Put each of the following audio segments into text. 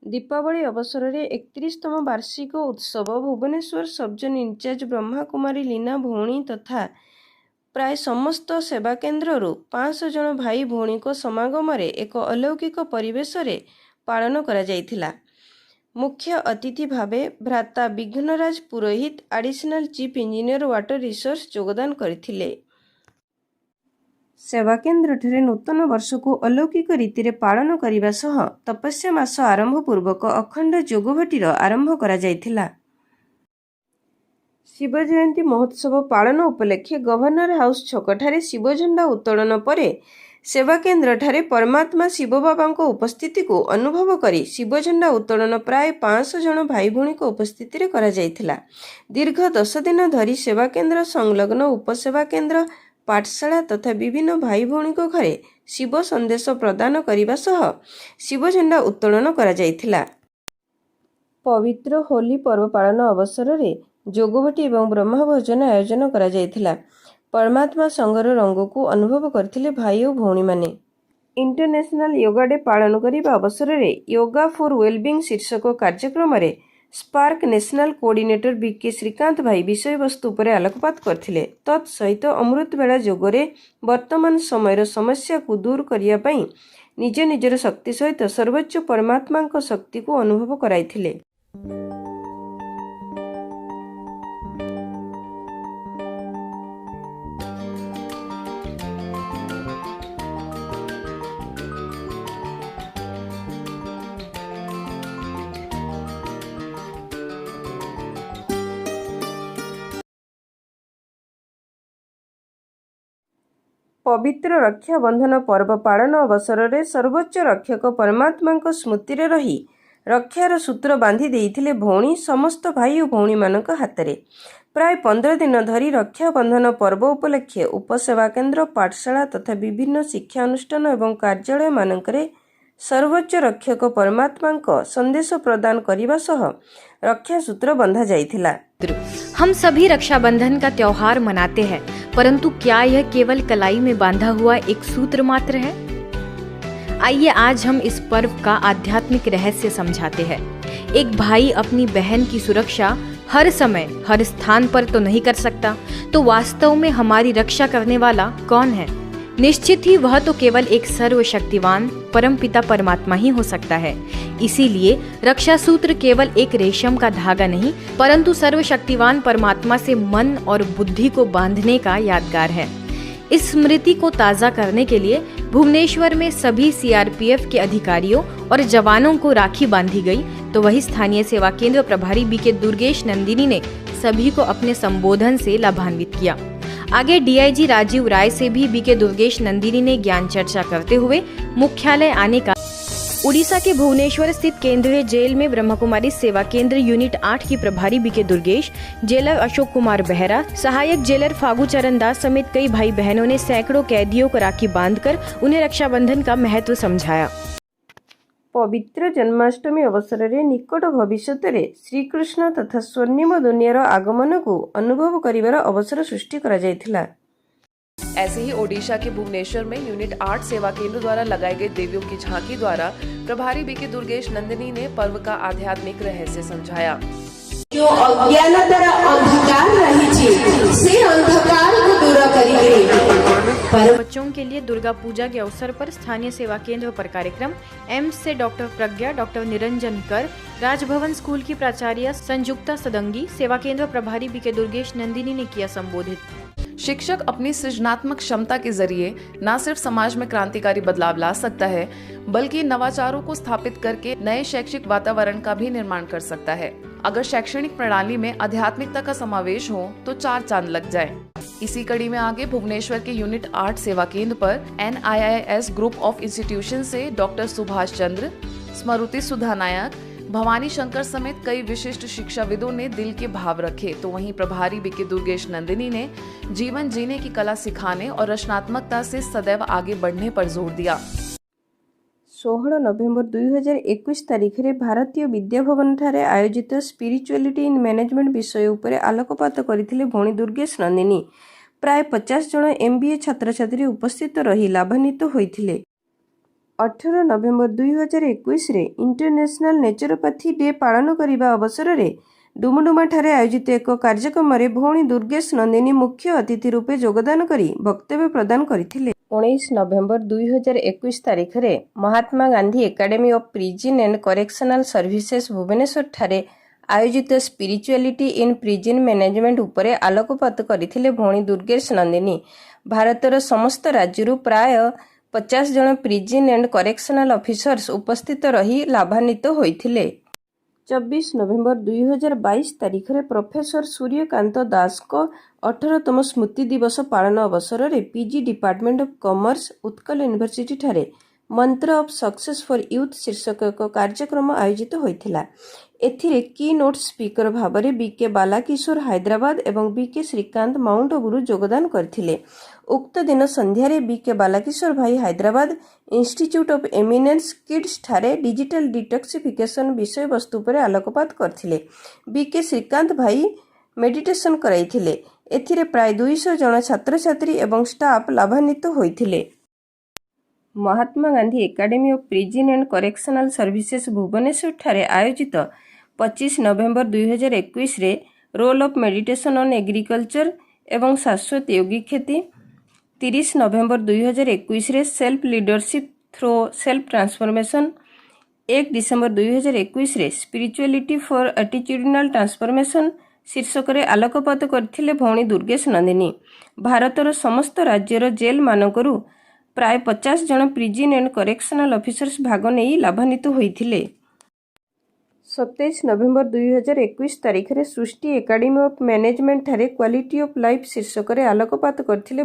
दीपावली अवसर में 31तम वार्षिक उत्सव भुवनेश्वर सबजोन इंचार्ज ब्रह्मा कुमारी लीना भौणी तथा प्राय समस्त सेवा केन्द्र 500 जन भाई भौणी समागम एक अलौकिक परिवेश पालन करा जायथिला। मुख्य अतिथि भावे भ्राता Vighnaraj Purohit additional chief engineer water resource योगदान करथिले। सेवा केन्द्र ठारे नूतन वर्ष को अलौकिक रीति रे पालन करिबा सह तपस्या मास आरंभ पूर्वक अखंड जोगभटीर आरंभ करा जायथिला। शिव जयंती महोत्सव पालन उपलक्षे गवर्नर हाउस छकठारे शिव झंडा उत्तोलन परे सेवा केन्द्र ठारे परमात्मा शिव बाबा उपस्थिति को अनुभव करी शिव झंडा उत्तोलन प्राय 500 जन भाई भौणी उपस्थिति करा जायथिला। दीर्घ 10 दिन धरी सेवा केन्द्र संलग्न उपसेवा केन्द्र पाठशाला तथा विभिन्न भाई भौणी घरे शिव संदेश प्रदान करने सह शिव झंडा उत्तोलन करा जायथिला। पवित्र होली पर्व पालन अवसर में जोगभटी एवं ब्रह्म भोजन आयोजन करा जायथिला। परमात्मा संगर रंग को अनुभव करथिले भाई और भौणी माने। इंटरनेशनल योगा डे पालन करने अवसर में योगा फॉर वेलबींग शीर्षक कार्यक्रम में spark national coordinator BK Shrikant भाई विषय वस्तु पर आलोकपात करथिले। तत्सहित अमृत बेला जोगरे वर्तमान समय समस्या को दूर करिया पई निज निजर शक्ति सहित सर्वोच्च परमात्मा शक्ति को अनुभव कराइथिले। पवित्र रक्षा बंधन पर्व पालन अवसर में सर्वोच्च रक्षक परमात्मा स्मृति रे रही रक्षार सूत्र बांधि देइथिले भौणी समस्त भाई और भौणी मानक हातरे। प्राय 15 दिन धरी रक्षा बंधन पर्व उपलक्षे उपसेवा केन्द्र पाठशाला तथा विभिन्न शिक्षा अनुष्ठान एवं कार्यालय मानकरे सर्वोच्च रक्षक परमात्मा संदेश प्रदान करने सह रक्षा सूत्र बंधा जाइथिला। हम सभी रक्षाबंधन का त्योहार मनाते हैं, परंतु क्या यह केवल कलाई में बांधा हुआ एक सूत्र मात्र है? आइए आज हम इस पर्व का आध्यात्मिक रहस्य समझाते हैं। एक भाई अपनी बहन की सुरक्षा हर समय हर स्थान पर तो नहीं कर सकता, तो वास्तव में हमारी रक्षा करने वाला कौन है? निश्चित ही वह तो केवल एक सर्वशक्तिवान परमपिता परमात्मा ही हो सकता है। इसीलिए रक्षा सूत्र केवल एक रेशम का धागा नहीं, परंतु सर्वशक्तिवान परमात्मा से मन और बुद्धि को बांधने का यादगार है। इस स्मृति को ताज़ा करने के लिए भुवनेश्वर में सभी सीआरपीएफ के अधिकारियों और जवानों को राखी बांधी गई, तो वही स्थानीय सेवा केंद्र प्रभारी बीके दुर्गेश नंदिनी ने सभी को अपने संबोधन से लाभान्वित किया। आगे डीआईजी राजीव राय से भी बीके दुर्गेश नंदिनी ने ज्ञान चर्चा करते हुए मुख्यालय आने का। उड़ीसा के भुवनेश्वर स्थित केंद्रीय जेल में ब्रह्मकुमारी सेवा केंद्र यूनिट 8 की प्रभारी बीके दुर्गेश, जेलर अशोक कुमार बेहरा, सहायक जेलर फागू चरण दास समेत कई भाई बहनों ने सैकड़ों कैदियों को राखी बांधकर उन्हें रक्षाबंधन का महत्व समझाया। पवित्र जन्माष्टमी अवसर में निकट भविष्य में श्रीकृष्ण तथा स्वर्णिम दुनियार आगमन को अनुभव करिवार अवसर सृष्टि करा जायथिला। ऐसे ही ओडिशा के भुवनेश्वर में यूनिट 8 सेवा केंद्र द्वारा लगाई गई देवियों की झांकी द्वारा प्रभारी बीके दुर्गेश नंदिनी ने पर्व का आध्यात्मिक रहस्य समझाया। जो अज्ञानतर अंधकार रही से अंधकार को दूर करिए। बच्चों के लिए दुर्गा पूजा के अवसर पर स्थानीय सेवा केंद्र पर कार्यक्रम एम्स से डॉक्टर प्रज्ञा, डॉक्टर निरंजन कर, राजभवन स्कूल की प्राचार्य संयुक्ता सदंगी, सेवा केंद्र प्रभारी बीके दुर्गेश नंदिनी ने किया संबोधित। शिक्षक अपनी सृजनात्मक क्षमता के जरिए न सिर्फ समाज में क्रांतिकारी बदलाव ला सकता है, बल्कि नवाचारों को स्थापित करके नए शैक्षिक वातावरण का भी निर्माण कर सकता है। अगर शैक्षणिक प्रणाली में आध्यात्मिकता का समावेश हो तो 4 चांद लग जाए। इसी कड़ी में आगे भुवनेश्वर के यूनिट 8 सेवा केंद्र पर NIIS ग्रुप ऑफ इंस्टीट्यूशन से डॉक्टर सुभाष चंद्र, स्मृति सुधा नायक, भवानी शंकर समेत कई विशिष्ट शिक्षाविदों ने दिल के भाव रखे, तो वहीं प्रभारी बीके दुर्गेश नंदिनी ने जीवन जीने की कला सिखाने और रचनात्मकता से सदैव आगे बढ़ने पर जोर दिया। 16 नवेम्बर 2021 तारीख में भारतीय विद्याभवन ठारे आयोजित स्पिरिचुअलिटी इन मैनेजमेंट विषय उपरे आलोकपात करथिले भौणी दुर्गेश नंदिनी। प्राय 50 जन MBA छात्र छात्री उपस्थित रही लाभान्वित होइथिले। 18 नवेम्बर 2021 रे इंटरनेशनल नेचुरोपैथी डे पालन करने अवसर में डुमडुमा ठारे आयोजित एक कार्यक्रम में भौणी दुर्गेश नंदिनी मुख्य अतिथि रूपे योगदान करी वक्तव्य प्रदान करथिले। 19 नवेम्बर 2021 तारीख रे Mahatma Gandhi academy of prison and correctional services Bhubaneswar ठारे आयोजित स्पिरिचुअलिटी इन प्रिजन मैनेजमेंट उपरे आलोकपात करथिले भौणी दुर्गेश नंदिनी। भारतर समस्त राज्यरू प्राय 50 जन प्रिजन एंड करेक्शनल ऑफिसर्स उपस्थित रही लाभान्वित होइथिले। 24 नवेम्बर 2022 तारीख रे प्रोफेसर सूर्यकांत दास को 18तम स्मृति दिवस पालन अवसर में PG department of commerce Utkal university ठारे mantra of success for youth शीर्षक एक कार्यक्रम आयोजित होइथिला। एथिरे की नोट स्पीकर भावरे BK बालाकिशोर हैदराबाद एवं BK श्रीकांत माउंट आबूरू योगदान करथिले। उक्त दिन संध्यारे BK बालाकिशोर भाई Hyderabad institute of eminence kids ठारे डिजिटल डिटॉक्सिफिकेशन विषय वस्तु पर आलोकपात करथिले। BK श्रीकांत भाई मेडिटेशन कराइथिले। एथिरे प्राय 200 जन छात्र छात्री एवं स्टाफ लाभान्वित होइथिले। Mahatma Gandhi academy of prison and correctional services Bhubaneswar ठारे आयोजित 25 नवेम्बर 2021 रे role of meditation on agriculture एवं शाश्वत योगिक खेती, 30 नवेम्बर 2021 रे self leadership through self transformation, 1 December 2021 रे स्पिरिचुअलिटी फॉर एटिट्यूडिनल ट्रांसफॉर्मेशन शीर्षक रे आलोकपात करथिले भौणी दुर्गेश नंदिनी। भारतर समस्त राज्यर जेल मानकरू प्राय 50 जन प्रिजन एंड करेक्शनल ऑफिसर्स भाग नहीं लाभान्वित होइथिले। 27 नवेम्बर 2021 तारीख रे सृष्टि एकेडमी ऑफ मैनेजमेंट ठारे क्वालिटी ऑफ लाइफ शीर्षक रे आलोकपात करथिले।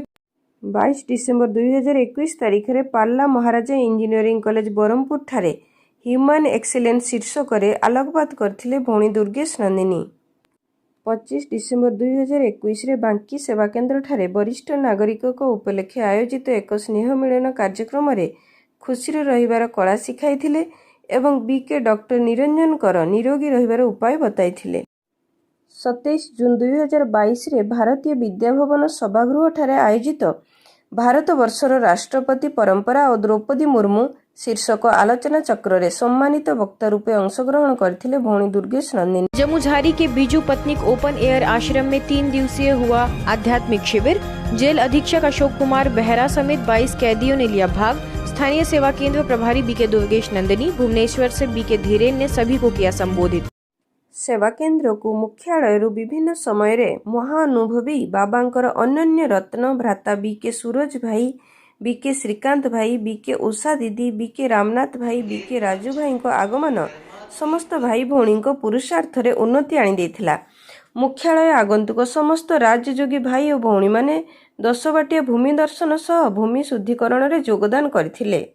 22 डिसेम्बर 2021 तारीख रे पाल्ला महाराजा इंजीनियरिंग कॉलेज बरहमपुर ठारे ह्यूमन एक्सीलेंस शीर्षक रे आलोकपात करथिले भौणी दुर्गेश नंदिनी। 25 डिसेम्बर 2021 रे बांकी सेवा केन्द्र ठारे वरिष्ठ नागरिक को उपलक्षे आयोजित एक स्नेह मिलन कार्यक्रम रे खुशी रहिबार कला शिखाइथिले एवं BK डॉक्टर निरंजन कर निरोगी रहिबार उपाय बताइथिले। 27 जून 2022 रे भारतीय विद्याभवन सभागृह ठारे आयोजित भारत वर्षर राष्ट्रपति परंपरा और द्रौपदी मुर्मू शीर्षक आलोचना चक्र रे सम्मानित वक्ता रूपे अंशग्रहण करथिले भौणी दुर्गेश नंदिनी। जमुझारी के बीजू पत्नीक ओपन एयर आश्रम में 3 दिवसीय हुआ आध्यात्मिक शिविर। जेल अधीक्षक अशोक कुमार बेहरा समेत 22 कैदियों ने लिया भाग। स्थानीय सेवा केंद्र प्रभारी BK दुर्गेश नंदिनी, भुवनेश्वर से BK धीरेन ने सभी को किया संबोधित। सेवा केन्द्र को मुख्यालय विभिन्न समय रे महाअनुभवी बाबांकर अनन्य रत्न भ्राता BK सूरज भाई, BK श्रीकांत भाई, BK उषा दीदी, BK रामनाथ भाई, BK राजू भाई को आगमन समस्त भाई भौणी को पुरुषार्थ रे उन्नति आनी देथिला। मुख्यालय आगंतुक समस्त राजयोगी भाई और भौणी माने 10 बाटिया भूमि दर्शन सह भूमि शुद्धिकरण रे योगदान करथिले।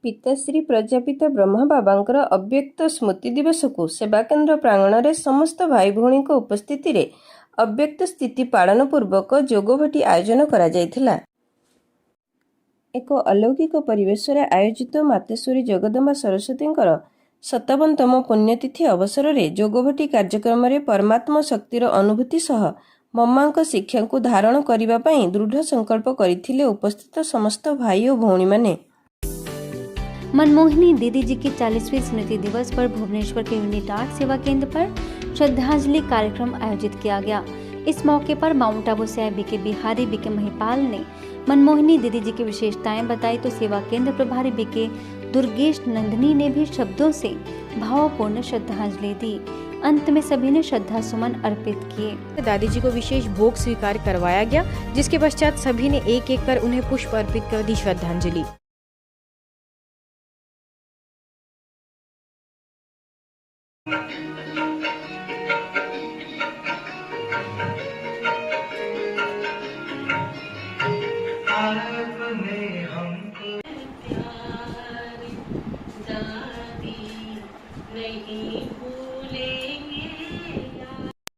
पिताश्री प्रजापिता ब्रह्मा बाबांकर अव्यक्त स्मृति दिवस को सेवा केन्द्र प्रांगण रे समस्त भाई भौणी को उपस्थिति रे अव्यक्त स्थिति पालन पूर्वक जोगभटी आयोजन करा जायथिला। एक अलौकिक परिवेश रे आयोजित मातेश्वरी जगदम्बा सरस्वतींकर 57तम पुण्यतिथि अवसर रे जोगभटी कार्यक्रम रे परमात्मा शक्तिर अनुभूति सह मम्मांक शिक्षा को धारण करिबा पई दृढ़ संकल्प करिथिले उपस्थित समस्त भाई और भौणी माने। मनमोहिनी दीदी जी की 40वीं स्मृति दिवस पर भुवनेश्वर के यूनिट 8 सेवा केंद्र पर श्रद्धांजलि कार्यक्रम आयोजित किया गया। इस मौके पर माउंट आबू से BK बिहारी BK महिपाल ने मनमोहिनी दीदी जी की विशेषताएं बताई तो सेवा केंद्र प्रभारी BK दुर्गेश नंदिनी ने भी शब्दों से भावपूर्ण श्रद्धांजलि दी। अंत में सभी ने श्रद्धा सुमन अर्पित किए। दादी जी को विशेष भोग स्वीकार करवाया गया, जिसके पश्चात सभी ने एक एक कर उन्हें पुष्प अर्पित कर दी श्रद्धांजलि।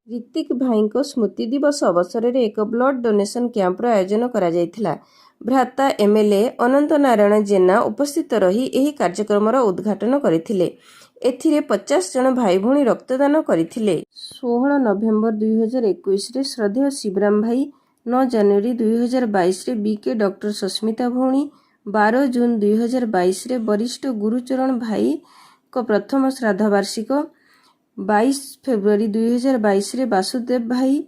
ऋतिक भाईଙ୍କ स्मृति दिवस अवसर में एक ब्लड डोनेशन कैंपर आयोजन करा जायथिला। भ्राता एमएलए अनंत नारायण जेना उपस्थित रही एही कार्यक्रमर उद्घाटन करथिले। एथिरे 50 जन भाई भौणी रक्तदान करथिले। 16 नवेम्बर 2021 रे श्रद्धेय शिवराम भाई, 9 जनवरी 2022 रे बीके डॉक्टर सस्मिता भौणी, 12 जून 2022 रे वरिष्ठ गुरुचरण भाई को प्रथम श्राद्ध वार्षिक, 22 फेब्रुआरी 2022 रे वासुदेव भाई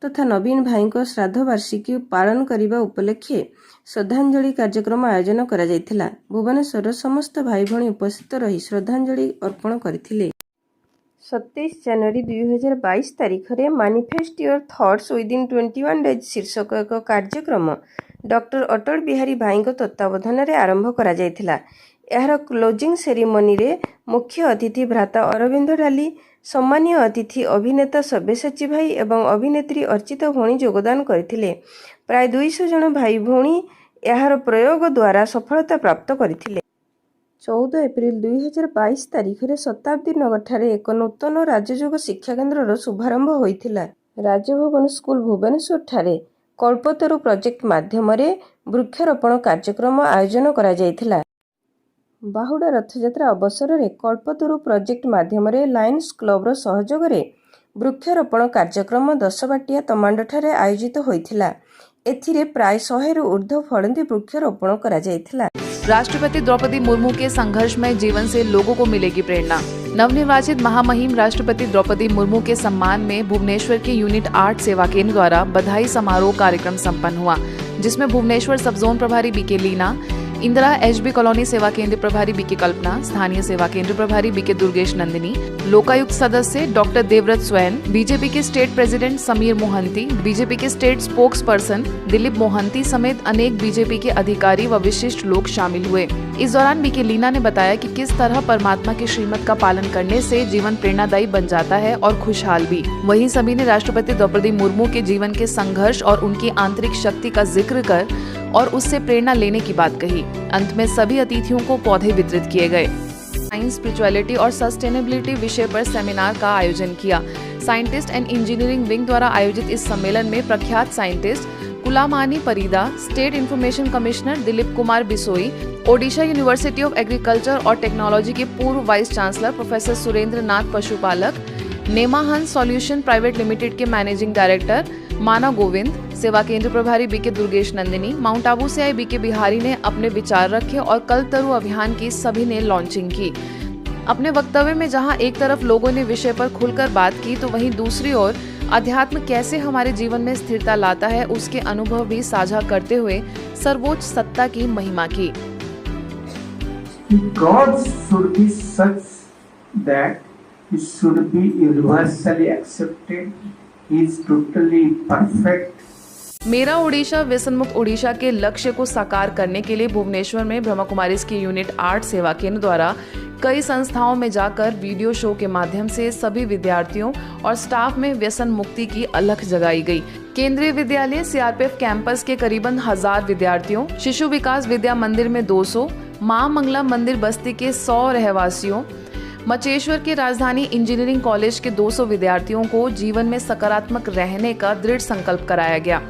तथा नवीन भाई को श्राद्ध वार्षिकी पालन करने उपलक्षे श्रद्धांजलि कार्यक्रम आयोजन करा जायथिला। भुवनेश्वर समस्त भाई भौणी उपस्थित रही श्रद्धांजलि अर्पण करथिले। 27 जनवरी 2022 तारीख रे manifest your thoughts within 21 days शीर्षक एक कार्यक्रम डॉक्टर अटल बिहारी भाई तत्वावधान रे आरंभ करा जायथिला। एहार क्लोजिंग सेरिमनी रे मुख्य अतिथि भ्राता अरविंद डाली, सम्मानीय अतिथि अभिनेता सब्यसाची भाई एवं अभिनेत्री अर्चिता भौणी योगदान करथिले। प्राय 200 जन भाई भौणी एहार प्रयोग द्वारा सफलता प्राप्त करथिले। 14 एप्रिल 2022 तारीख रे शताब्दी नगर ठारे एक नूतन राजयोग शिक्षा केन्द्र शुभारंभ होइथिला। राजभवन स्कूल भुवनेश्वर ठारे कल्पतरु प्रोजेक्ट माध्यम रे वृक्षारोपण कार्यक्रम आयोजन करा जायथिला। बाहुडा रथयात्रा अवसर में कल्पतरु प्रोजेक्ट माध्यम रे लायंस क्लब सहयोग रे वृक्षारोपण कार्यक्रम 10 बाटिया तमांड ठारे आयोजित होइथिला। एथिरे प्राय 100 रु ऊर्ध्व फलंती वृक्षारोपण करा जायथिला। राष्ट्रपति द्रौपदी मुर्मू के संघर्षमय जीवन से लोगों को मिलेगी प्रेरणा। नवनिर्वाचित महामहिम राष्ट्रपति द्रौपदी मुर्मू के सम्मान में भुवनेश्वर के यूनिट 8 सेवा केंद्र द्वारा बधाई समारोह कार्यक्रम संपन्न हुआ, जिसमें भुवनेश्वर सब जोन प्रभारी BK Leena, Indira HB colony सेवा केंद्र प्रभारी बीके कल्पना, स्थानीय सेवा केंद्र प्रभारी बीके दुर्गेश नंदिनी, लोकायुक्त सदस्य डॉक्टर देवव्रत स्वयं, बीजेपी के state president Samir Mohanty, BJP के state spokesperson Dilip Mohanty समेत अनेक बीजेपी के अधिकारी व विशिष्ट लोग शामिल हुए। इस दौरान बीके लीना ने बताया कि किस तरह परमात्मा की श्रीमत का पालन करने से जीवन प्रेरणादायी बन जाता है और खुशहाल भी। वहीं सभी ने राष्ट्रपति द्रौपदी मुर्मू के जीवन के संघर्ष और उनकी आंतरिक शक्ति का जिक्र कर और उससे प्रेरणा लेने की बात कही। अंत में सभी अतिथियों को पौधे वितरित किए गए। साइंस, स्पिरिचुअलिटी और सस्टेनेबिलिटी विषय पर सेमिनार का आयोजन किया। साइंटिस्ट एंड इंजीनियरिंग विंग द्वारा आयोजित इस सम्मेलन में प्रख्यात scientist Kulamani Parida, state information commissioner Dilip Kumar Bisoi, Odisha university of agriculture और टेक्नोलॉजी के पूर्व vice chancellor professor Surendra Nath Pasupalak, नेमाहन सॉल्यूशन प्राइवेट लिमिटेड के मैनेजिंग डायरेक्टर माना गोविंद, सेवा केंद्र प्रभारी बीके दुर्गेश नंदिनी, माउंट आबू से आए बीके बिहारी ने अपने विचार रखे और कल्पतरु अभियान की सभी ने लॉन्चिंग की। अपने वक्तव्य में जहां एक तरफ लोगों ने विषय पर खुलकर बात की, तो वहीं दूसरी ओर अध्यात्म कैसे हमारे जीवन में स्थिरता लाता है उसके अनुभव भी साझा करते हुए सर्वोच्च सत्ता की महिमा की। God should be such that he should be universally accepted. He is totally perfect. मेरा ओडिशा व्यसन मुक्त ओडिशा के लक्ष्य को साकार करने के लिए भुवनेश्वर में ब्रह्मा कुमारीज की यूनिट 8 सेवा केंद्र द्वारा कई संस्थाओं में जाकर वीडियो शो के माध्यम से सभी विद्यार्थियों और स्टाफ में व्यसन मुक्ति की अलख जगाई गई। केंद्रीय विद्यालय सीआरपीएफ कैंपस के करीबन 1000 विद्यार्थियों, शिशु विकास विद्या मंदिर में 200, मां मंगला मंदिर बस्ती के 100 रहवासियों, मचेश्वर के राजधानी इंजीनियरिंग कॉलेज के 200 विद्यार्थियों को जीवन में सकारात्मक रहने का दृढ़ संकल्प कराया गया।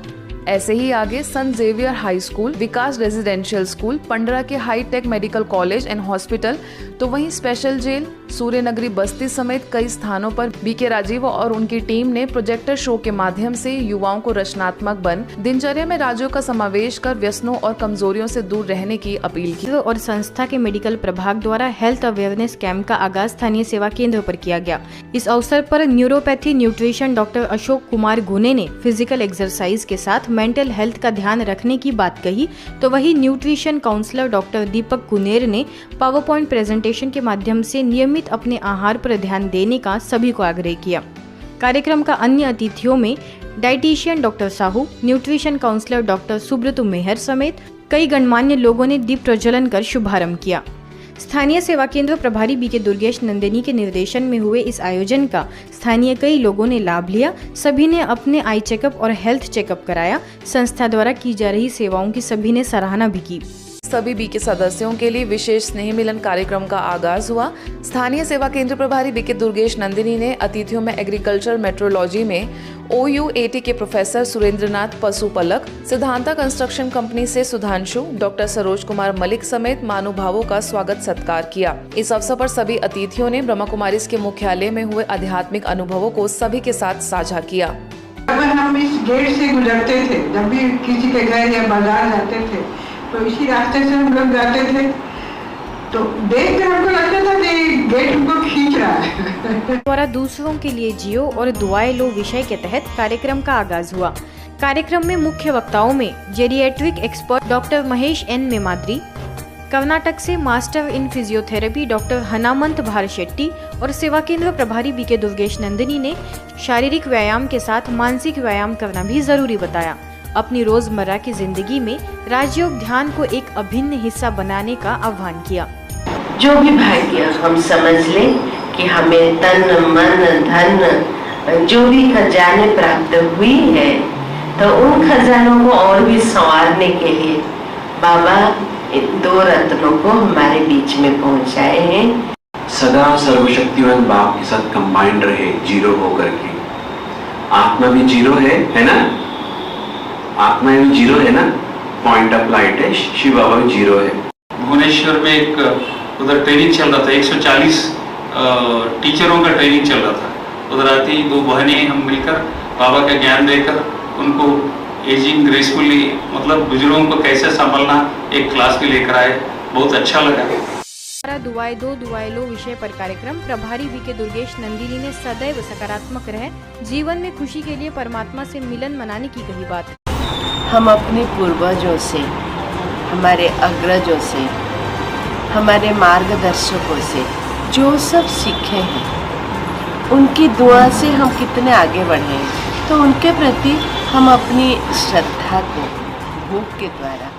ऐसे ही आगे संत जेवियर हाई स्कूल, विकास रेजिडेंशियल स्कूल, पंडरा के high tech medical college and hospital, तो वहीं स्पेशल जेल, सूर्यनगरी बस्ती समेत कई स्थानों पर बीके राजीव और उनकी टीम ने प्रोजेक्टर शो के माध्यम से युवाओं को रचनात्मक बन दिनचर्या में राज्यों का समावेश कर व्यसनों और कमजोरियों से दूर रहने की अपील की। और संस्था के मेडिकल प्रभाग द्वारा हेल्थ अवेयरनेस कैंप का आगाज स्थानीय सेवा केंद्र पर किया गया। इस अवसर पर neuropathy nutrition doctor Ashok Kumar गुने ने फिजिकल एक्सरसाइज के साथ मेंटल हेल्थ का ध्यान रखने की बात कही, तो वही न्यूट्रिशन काउंसलर डॉक्टर दीपक कुनेर ने पावर पॉइंट प्रेजेंटेशन के माध्यम से नियमित अपने आहार पर ध्यान देने का सभी को आग्रह किया। कार्यक्रम का अन्य अतिथियों में dietitian doctor Sahu, nutrition counsellor doctor Subrat Meher समेत कई गणमान्य लोगों ने दीप प्रज्वलन कर शुभारंभ किया। स्थानीय सेवा केंद्र प्रभारी बीके दुर्गेश नंदिनी के निर्देशन में हुए इस आयोजन का स्थानीय कई लोगों ने लाभ लिया। सभी ने अपने आई चेकअप और हेल्थ चेकअप कराया। संस्था द्वारा की जा रही सेवाओं की सभी ने सराहना भी की। सभी बी के सदस्यों के लिए विशेष स्नेह मिलन कार्यक्रम का आगाज हुआ। स्थानीय सेवा केंद्र प्रभारी बी के दुर्गेश नंदिनी ने अतिथियों में एग्रीकल्चर मेट्रोलॉजी में OUAT के professor Surendranath Pasupalak, Siddhanta construction company से सुधांशु, डॉक्टर सरोज कुमार मलिक समेत महानुभावों का स्वागत सत्कार किया। इस अवसर पर सभी अतिथियों ने ब्रह्मा कुमारीज के मुख्यालय में हुए आध्यात्मिक अनुभवों को सभी के साथ साझा किया। हम इस गेट से गुजरते थे, जब भी किसी के घर या बाजार जाते थे तो इसी रास्ते से हम लोग जाते थे, तो देख कर हमको लगता था कि गेट हमको खींच रहा है। द्वारा दूसरों के लिए जियो और दुआएं लो विषय के तहत कार्यक्रम का आगाज हुआ। कार्यक्रम में मुख्य वक्ताओं में geriatric expert doctor Mahesh N Memadri, Karnataka से master in physiotherapy doctor Hanamant Bharshetti और सेवा केंद्र प्रभारी बी के दुर्गेश नंदिनी ने शारीरिक व्यायाम के साथ मानसिक व्यायाम करना भी जरूरी बताया। अपनी रोजमर्रा की जिंदगी में राजयोग ध्यान को एक अभिन्न हिस्सा बनाने का आह्वान किया। जो भी भाग्य हम समझ लें कि हमें तन मन धन जो भी खजाने प्राप्त हुई है, तो उन खजानों को और भी संवारने के लिए बाबा इन 2 रत्नों को हमारे बीच में पहुंचाए हैं। सदा सर्वशक्तिवान बाप के साथ कंबाइंड रहे, जीरो होकर के। आत्मा भी जीरो है ना? आत्मा भी जीरो है ना? पॉइंट ऑफ लाइट है, शिव बाबा भी जीरो है। भुवनेश्वर में एक उधर ट्रेनिंग चल रहा था, 140 टीचरों का ट्रेनिंग चल रहा था। उधर आती 2 बहनें हम मिलकर बाबा का ज्ञान देकर उनको एजिंग ग्रेसफुली, मतलब बुजुर्गों को कैसे संभालना, एक क्लास भी लेकर आए। बहुत अच्छा लगा। दुआएं दो दुआएं लो विषय पर कार्यक्रम प्रभारी बी के दुर्गेश नंदिनी ने सदैव सकारात्मक रहे, जीवन में खुशी के लिए परमात्मा से मिलन मनाने की कही बात। हम अपने पूर्वजों से, हमारे अग्रजों से, हमारे मार्गदर्शकों से जो सब सीखे हैं, उनकी दुआ से हम कितने आगे बढ़े हैं, तो उनके प्रति हम अपनी श्रद्धा को भोग के द्वारा